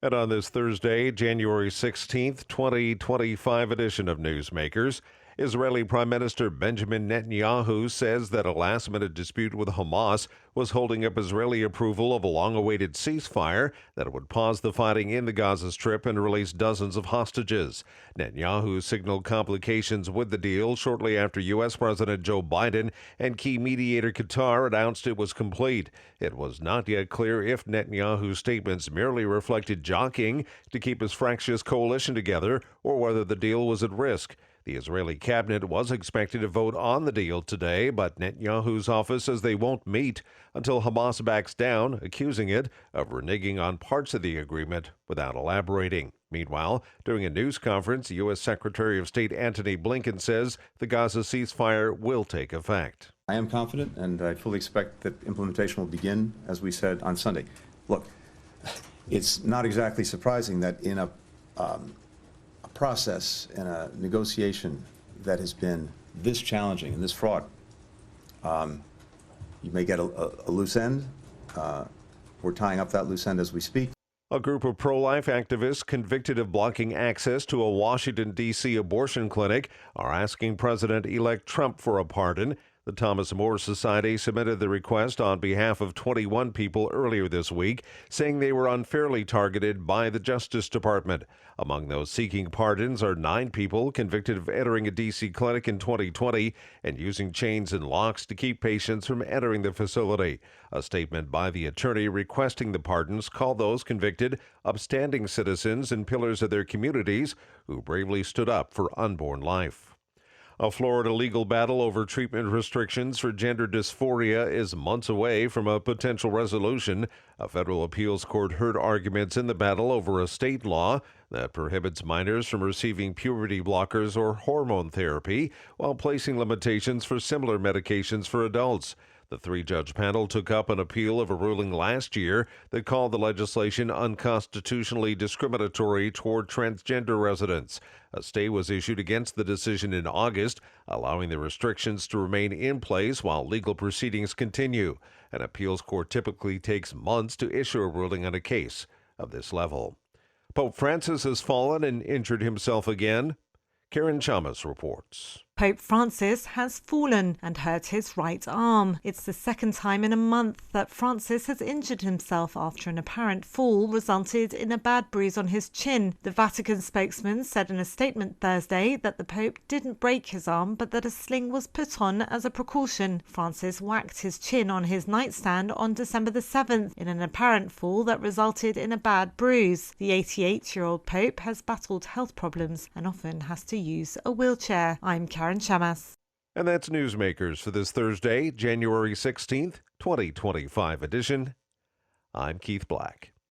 And on this Thursday, January 16th, 2025 edition of Newsmakers, Israeli Prime Minister Benjamin Netanyahu says that a last-minute dispute with Hamas was holding up Israeli approval of a long-awaited ceasefire that would pause the fighting in the Gaza Strip and release dozens of hostages. Netanyahu signaled complications with the deal shortly after U.S. President Joe Biden and key mediator Qatar announced it was complete. It was not yet clear if Netanyahu's statements merely reflected jockeying to keep his fractious coalition together or whether the deal was at risk. The Israeli cabinet was expected to vote on the deal today, but Netanyahu's office says they won't meet until Hamas backs down, accusing it of reneging on parts of the agreement without elaborating. Meanwhile, during a news conference, U.S. Secretary of State Antony Blinken says the Gaza ceasefire will take effect. I am confident, and I fully expect that implementation will begin, as we said, on Sunday. Look, it's not exactly surprising that in a process and a negotiation that has been this challenging and this fraught, you may get a loose end. We're tying up that loose end as we speak. A group of pro-life activists convicted of blocking access to a Washington, D.C. abortion clinic are asking President-elect Trump for a pardon. The Thomas More Society submitted the request on behalf of 21 people earlier this week, saying they were unfairly targeted by the Justice Department. Among those seeking pardons are 9 people convicted of entering a D.C. clinic in 2020 and using chains and locks to keep patients from entering the facility. A statement by the attorney requesting the pardons called those convicted upstanding citizens and pillars of their communities who bravely stood up for unborn life. A Florida legal battle over treatment restrictions for gender dysphoria is months away from a potential resolution. A federal appeals court heard arguments in the battle over a state law that prohibits minors from receiving puberty blockers or hormone therapy while placing limitations for similar medications for adults. The 3-judge panel took up an appeal of a ruling last year that called the legislation unconstitutionally discriminatory toward transgender residents. A stay was issued against the decision in August, allowing the restrictions to remain in place while legal proceedings continue. An appeals court typically takes months to issue a ruling on a case of this level. Pope Francis has fallen and injured himself again. Karen Chamas reports. Pope Francis has fallen and hurt his right arm. It's the second time in a month that Francis has injured himself after an apparent fall resulted in a bad bruise on his chin. The Vatican spokesman said in a statement Thursday that the Pope didn't break his arm, but that a sling was put on as a precaution. Francis whacked his chin on his nightstand on December the 7th in an apparent fall that resulted in a bad bruise. The 88-year-old Pope has battled health problems and often has to use a wheelchair. I'm Karen Chamas. And that's Newsmakers for this Thursday, January 16th, 2025 edition. I'm Keith Black.